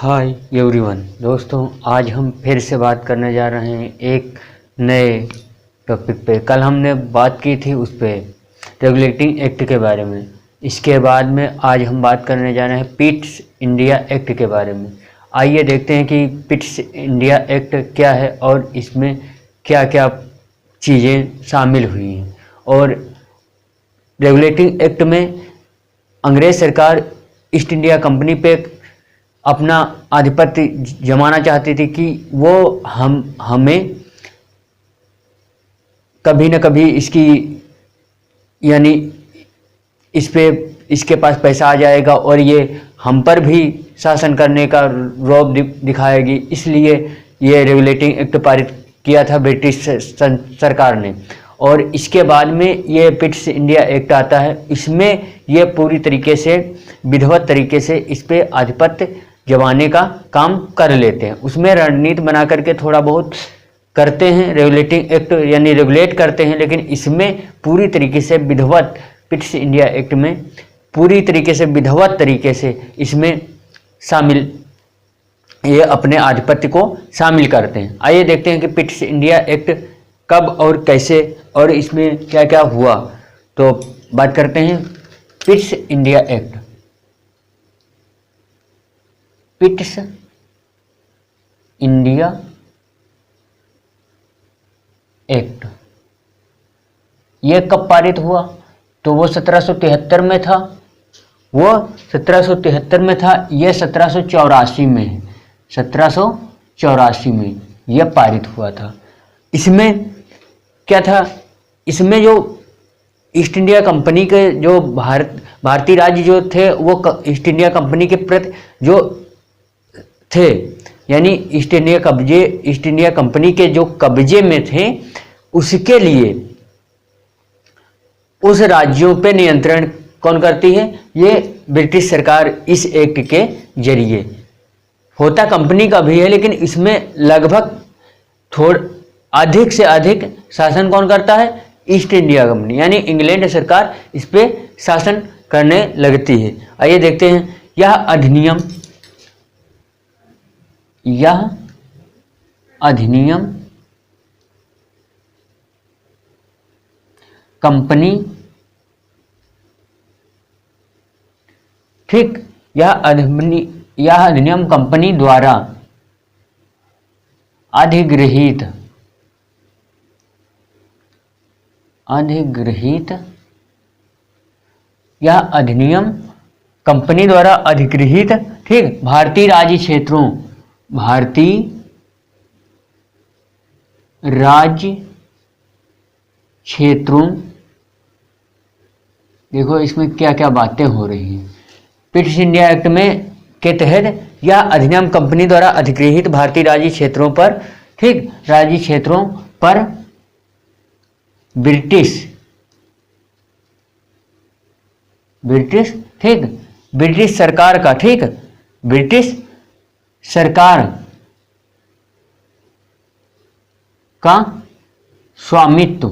Hi everyone दोस्तों, आज हम फिर से बात करने जा रहे हैं एक नए टॉपिक पे। कल हमने बात की थी उस पे रेगुलेटिंग एक्ट के बारे में। इसके बाद में आज हम बात करने जा रहे हैं पिट्स इंडिया एक्ट के बारे में। आइए देखते हैं कि पिट्स इंडिया एक्ट क्या है और इसमें क्या क्या चीज़ें शामिल हुई हैं। और रेगुलेटिंग एक्ट में अंग्रेज़ सरकार ईस्ट इंडिया कंपनी पे अपना आधिपत्य जमाना चाहती थी कि वो हमें कभी न कभी इसके पास पैसा आ जाएगा और ये हम पर भी शासन करने का रौब दिखाएगी। इसलिए ये रेगुलेटिंग एक्ट पारित किया था ब्रिटिश सरकार ने। और इसके बाद में ये पिट्स इंडिया एक्ट आता है। इसमें ये पूरी तरीके से विधिवत तरीके से इस पे आधिपत्य जमाने का काम कर लेते हैं। उसमें रणनीति बना करके थोड़ा बहुत करते हैं, रेगुलेटिंग एक्ट यानी रेगुलेट करते हैं, लेकिन इसमें पूरी तरीके से विधिवत पिट्स इंडिया एक्ट में पूरी तरीके से विधिवत तरीके से इसमें शामिल ये अपने आधिपत्य को शामिल करते हैं। आइए देखते हैं कि पिट्स इंडिया एक्ट कब और कैसे और इसमें क्या क्या हुआ। तो बात करते हैं Pitt's India act. Pitt's India act ये कब पारित हुआ? तो वो 1773 में था। वो 1773 में था। ये 1784 में है। 1784 में यह पारित हुआ था। इसमें क्या था? इसमें जो ईस्ट इंडिया कंपनी के जो भारतीय राज्य जो थे वो ईस्ट इंडिया कंपनी के प्रति जो थे, यानी ईस्ट इंडिया कंपनी के जो कब्जे में थे, उसके लिए उस राज्यों पे नियंत्रण कौन करती है? ये ब्रिटिश सरकार इस एक्ट के जरिए। होता कंपनी का भी है, लेकिन इसमें लगभग अधिक से अधिक शासन कौन करता है? ईस्ट इंडिया कंपनी, यानी इंग्लैंड सरकार इस पे शासन करने लगती है। आइए देखते हैं यह अधिनियम कंपनी, ठीक, यह अधिनियम कंपनी द्वारा अधिगृहित यह अधिनियम कंपनी द्वारा अधिगृहित, ठीक, भारतीय राज्य क्षेत्रों देखो इसमें क्या क्या बातें हो रही हैं। पिट्स इंडिया एक्ट में के तहत यह अधिनियम कंपनी द्वारा अधिगृहित भारतीय राज्य क्षेत्रों पर, ठीक, राज्य क्षेत्रों पर ब्रिटिश, ठीक, ब्रिटिश सरकार का, ठीक, ब्रिटिश सरकार का स्वामित्व,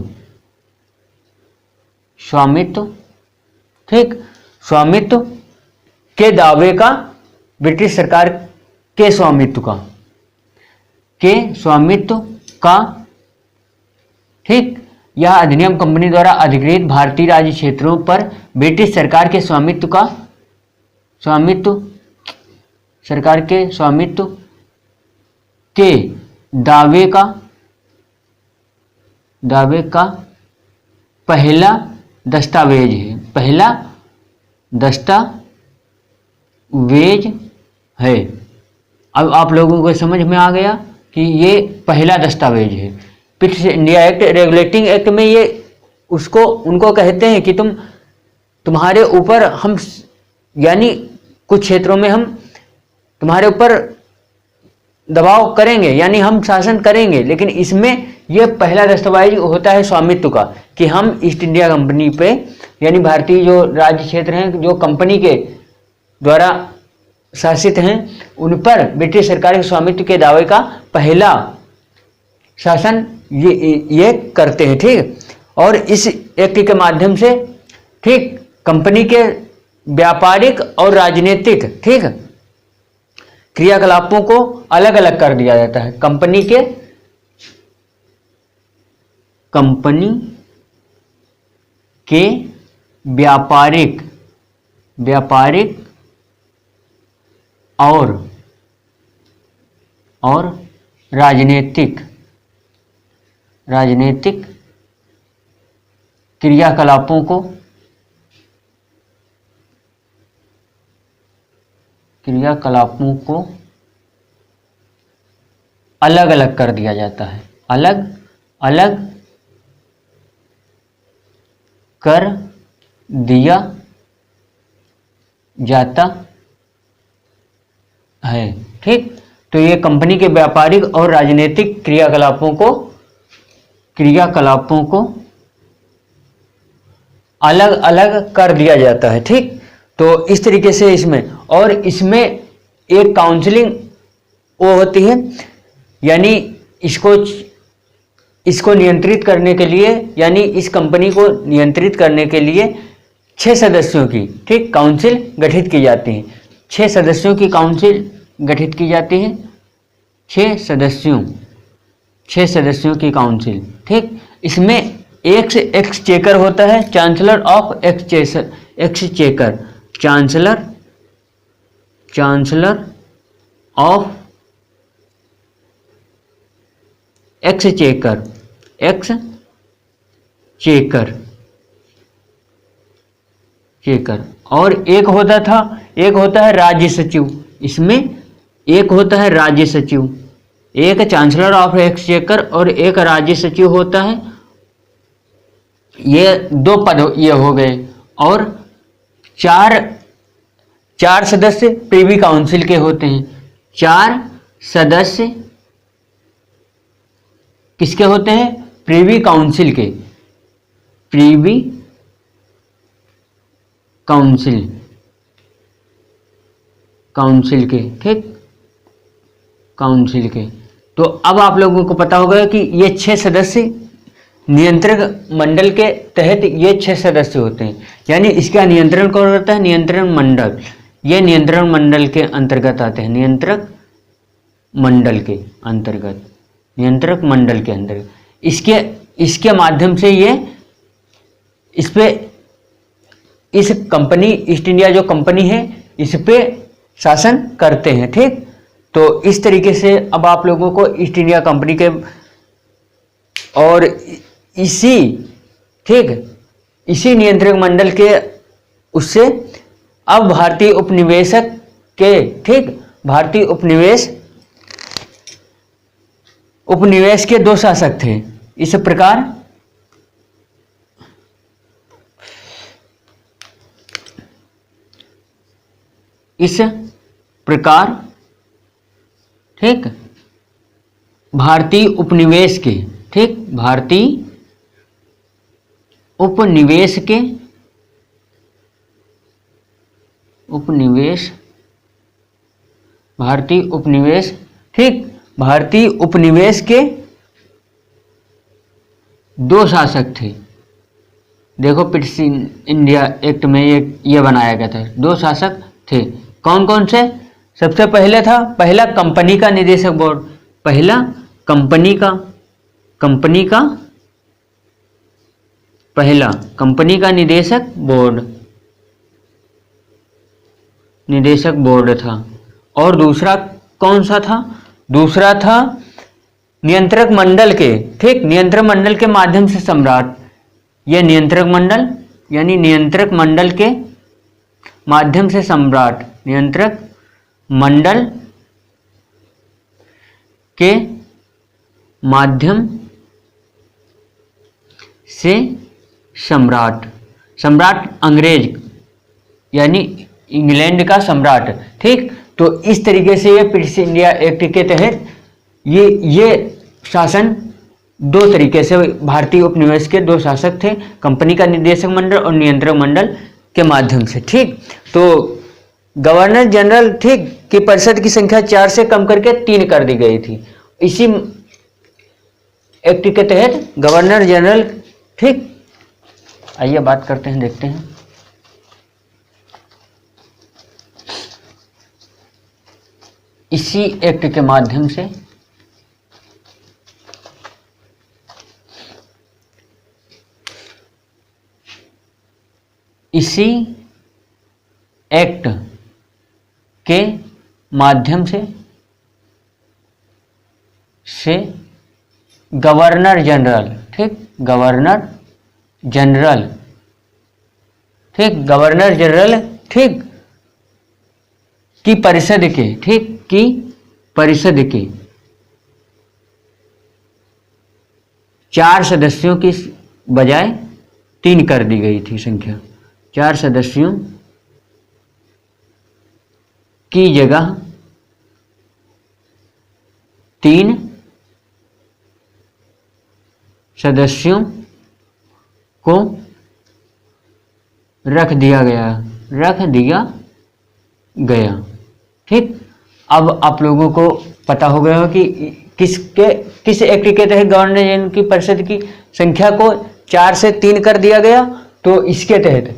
ठीक, स्वामित्व के दावे का, ब्रिटिश सरकार के स्वामित्व का, ठीक, यह अधिनियम कंपनी द्वारा अधिगृहित भारतीय राज्य क्षेत्रों पर ब्रिटिश सरकार के स्वामित्व के दावे का पहला दस्तावेज है। अब आप लोगों को समझ में आ गया कि ये पहला दस्तावेज है। Pitt's India act regulating act में ये उनको कहते हैं कि तुम्हारे ऊपर हम, यानी कुछ क्षेत्रों में हम तुम्हारे ऊपर दबाव करेंगे, यानी हम शासन करेंगे, लेकिन इसमें यह पहला दस्तावेज होता है स्वामित्व का कि हम ईस्ट इंडिया कंपनी पे, यानी भारतीय जो राज्य क्षेत्र हैं जो कंपनी के द्वारा शासित हैं, उन पर ब्रिटिश सरकार के स्वामित्व के दावे का पहला शासन ये करते हैं, ठीक। और इस एक्ट के माध्यम से, ठीक, कंपनी के व्यापारिक और राजनीतिक, ठीक, क्रियाकलापों को अलग अलग कर दिया जाता है। कंपनी के व्यापारिक और राजनीतिक क्रियाकलापों को अलग अलग कर दिया जाता है, अलग अलग कर दिया जाता है। ठीक, तो ये कंपनी के व्यापारिक और राजनीतिक क्रियाकलापों को अलग अलग कर दिया जाता है। ठीक, तो इस तरीके से इसमें एक काउंसलिंग वो होती है, यानी इसको नियंत्रित करने के लिए, यानी इस कंपनी को नियंत्रित करने के लिए 6 सदस्यों की, ठीक, काउंसिल गठित की जाती है। 6 सदस्यों की काउंसिल गठित की जाती है, 6 सदस्यों की काउंसिल। ठीक, इसमें एक एक्सचेकर होता है, chancellor of exchequer, chancellor of exchequer, और एक होता है राज्य सचिव। इसमें एक होता है राज्य सचिव, एक चांसलर ऑफ एक्सचेकर और एक राज्य सचिव होता है। ये 2 पद ये हो गए, और 4 सदस्य प्रीवी काउंसिल के होते हैं। 4 सदस्य किसके होते हैं? प्रीवी काउंसिल के, प्रीवी काउंसिल के, ठीक, काउंसिल के। तो अब आप लोगों को पता होगा कि ये 6 सदस्य नियंत्रक मंडल के तहत ये 6 सदस्य होते हैं, यानी इसका नियंत्रण कौन करता है? नियंत्रण मंडल। ये नियंत्रण मंडल के अंतर्गत आते हैं, नियंत्रक मंडल के अंतर्गत, नियंत्रक मंडल के अंतर्गत। इसके माध्यम से ये इस कंपनी ईस्ट इंडिया जो कंपनी है इस पे शासन करते हैं। ठीक, तो इस तरीके से अब आप लोगों को ईस्ट इंडिया कंपनी के और इसी नियंत्रक मंडल के उससे अब भारतीय उपनिवेशक के, ठीक, भारतीय उपनिवेश के 2 शासक थे। इस प्रकार ठीक, भारतीय उपनिवेश के, ठीक, भारतीय उपनिवेश के 2 शासक थे। देखो ब्रिटिश इंडिया एक्ट में ये बनाया गया था, 2 शासक थे। कौन कौन से? सबसे पहला कंपनी का निदेशक बोर्ड, पहला कंपनी का निदेशक बोर्ड था। और दूसरा कौन सा था? दूसरा था नियंत्रक मंडल के, ठीक, नियंत्रक मंडल के माध्यम से सम्राट। यह नियंत्रक मंडल, यानी नियंत्रक मंडल के माध्यम से सम्राट, नियंत्रक मंडल के माध्यम से सम्राट अंग्रेज, यानी इंग्लैंड का सम्राट। ठीक, तो इस तरीके से ये ब्रिटिश इंडिया एक्ट के तहत ये शासन 2 तरीके से भारतीय उपनिवेश के 2 शासक थे, कंपनी का निदेशक मंडल और नियंत्रक मंडल के माध्यम से। ठीक, तो गवर्नर जनरल, ठीक, की परिषद की संख्या 4 से कम करके 3 कर दी गई थी। इसी एक्ट के तहत गवर्नर जनरल, ठीक, आइए बात करते हैं, देखते हैं। इसी एक्ट के माध्यम से इसी एक्ट के माध्यम से गवर्नर जनरल, ठीक, गवर्नर जनरल, ठीक, गवर्नर जनरल, ठीक, की परिषद के, ठीक, की परिषद के 4 सदस्यों की बजाय 3 कर दी गई थी संख्या। 4 सदस्यों की जगह 3 सदस्यों को रख दिया गया, ठीक। अब आप लोगों को पता हो गया हो कि किस एक्ट के तहत गवर्नर जनरल की परिषद की संख्या को 4 से 3 कर दिया गया। तो इसके तहत,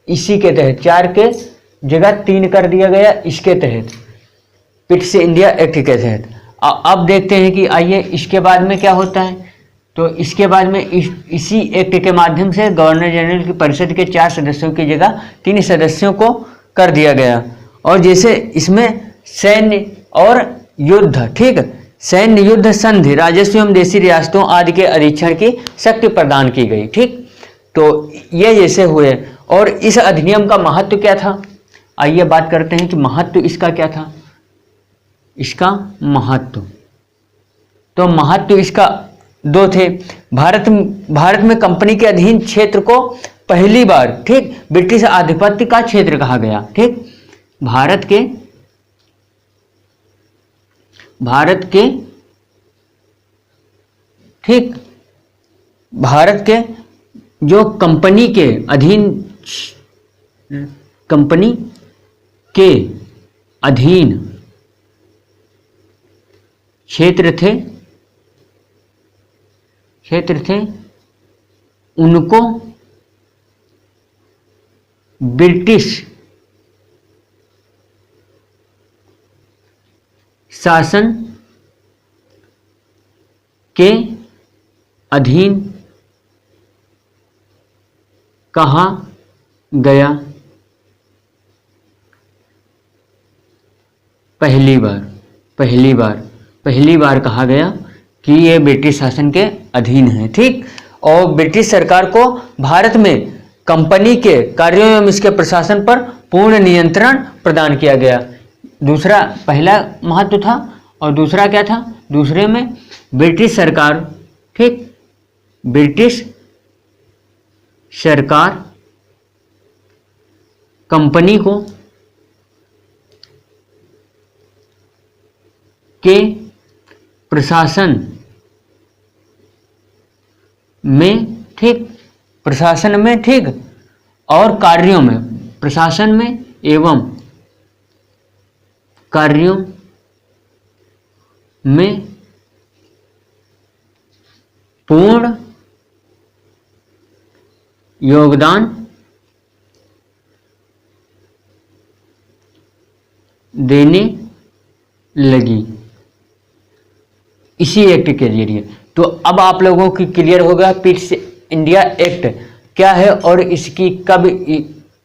इसी के तहत 4 के जगह 3 कर दिया गया, इसके तहत, पिट्स इंडिया एक्ट के तहत। अब देखते हैं कि आइए इसके बाद में क्या होता है। तो इसके बाद में इसी एक्ट के माध्यम से गवर्नर जनरल की परिषद के 4 सदस्यों की जगह 3 सदस्यों को कर दिया गया। और जैसे इसमें सैन्य और युद्ध, ठीक, सैन्य युद्ध संधि, राजस्व एवं देशी रियासतों आदि के अधीक्षण की शक्ति प्रदान की गई, ठीक। तो ये जैसे हुए। और इस अधिनियम का महत्व क्या था, आइए बात करते हैं कि महत्व इसका क्या था। इसका महत्व, तो महत्व इसका 2 थे। भारत में कंपनी के अधीन क्षेत्र को पहली बार, ठीक, ब्रिटिश आधिपत्य का क्षेत्र कहा गया, ठीक। भारत के ठीक, भारत के जो कंपनी के अधीन क्षेत्र थे, उनको ब्रिटिश शासन के अधीन कहा गया पहली बार कहा गया कि ये ब्रिटिश शासन के अधीन है, ठीक। और ब्रिटिश सरकार को भारत में कंपनी के कार्यों एवं इसके प्रशासन पर पूर्ण नियंत्रण प्रदान किया गया। दूसरा, पहला महत्व था। और दूसरा क्या था, दूसरे में ब्रिटिश सरकार, ठीक, ब्रिटिश सरकार कंपनी को के प्रशासन में, ठीक, प्रशासन में, ठीक, और कार्यों में, प्रशासन में एवं कार्यों में पूर्ण योगदान देने लगी इसी एक्ट के जरिए। तो अब आप लोगों की क्लियर होगा पिट्स इंडिया एक्ट क्या है और इसकी कब,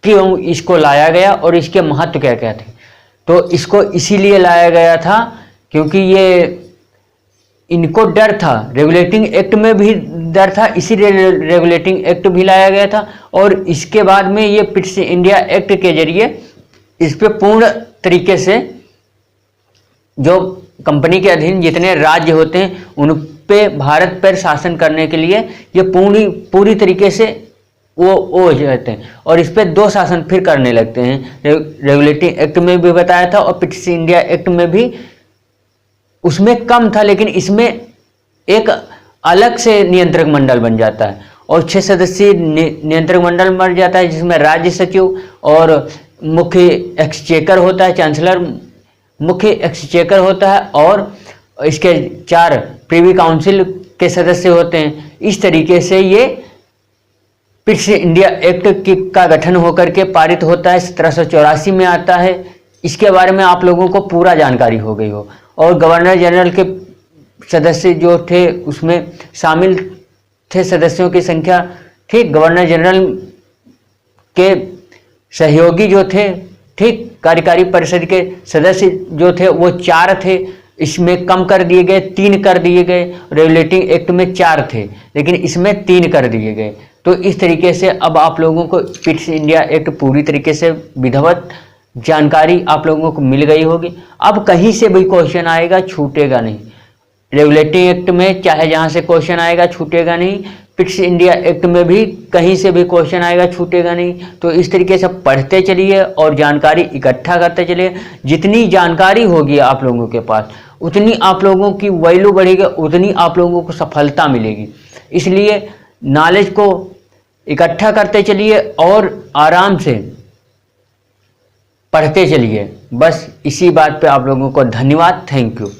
क्यों इसको लाया गया और इसके महत्व क्या क्या थे। तो इसको इसीलिए लाया गया था क्योंकि ये इनको डर था, रेगुलेटिंग एक्ट में भी डर था, इसीलिए रेगुलेटिंग एक्ट भी लाया गया था। और इसके बाद में ये पिट्स इंडिया एक्ट के जरिए इस पे पूर्ण तरीके से जो कंपनी के अधीन जितने राज्य होते हैं उन पे भारत पर शासन करने के लिए ये पूरी तरीके से वो हो जाते हैं और इस पे 2 शासन फिर करने लगते हैं। रेगुलेटिंग एक्ट में भी बताया था और पिट्स इंडिया एक्ट में भी, उसमें कम था लेकिन इसमें एक अलग से नियंत्रक मंडल बन जाता है और 6 सदस्यीय नियंत्रक मंडल बन जाता है जिसमें राज्य सचिव और मुख्य एक्सचेकर होता है, चांसलर मुख्य एक्सचेकर होता है और इसके 4 प्रिवी काउंसिल के सदस्य होते हैं। इस तरीके से ये पिट्स इंडिया एक्ट का गठन होकर के पारित होता है, 1784 में आता है इसके बारे में आप लोगों को पूरा जानकारी हो गई हो। और गवर्नर जनरल के सदस्य जो थे उसमें शामिल थे सदस्यों की संख्या, ठीक, गवर्नर जनरल के सहयोगी जो थे, ठीक, कार्यकारी परिषद के सदस्य जो थे वो 4 थे, इसमें कम कर दिए गए, 3 कर दिए गए। रेगुलेटिंग एक्ट में 4 थे लेकिन इसमें 3 कर दिए गए। तो इस तरीके से अब आप लोगों को फिट इंडिया एक्ट पूरी तरीके से विधिवत जानकारी आप लोगों को मिल गई होगी। अब कहीं से भी क्वेश्चन आएगा छूटेगा नहीं, रेगुलेटिंग एक्ट में चाहे जहां से क्वेश्चन आएगा छूटेगा नहीं, फिट्स इंडिया एक्ट में भी कहीं से भी क्वेश्चन आएगा छूटेगा नहीं। तो इस तरीके से पढ़ते चलिए और जानकारी इकट्ठा करते चलिए। जितनी जानकारी होगी आप लोगों के पास उतनी आप लोगों की वैल्यू बढ़ेगी, उतनी आप लोगों को सफलता मिलेगी। इसलिए नॉलेज को इकट्ठा करते चलिए और आराम से पढ़ते चलिए। बस इसी बात पे आप लोगों को धन्यवाद, थैंक यू।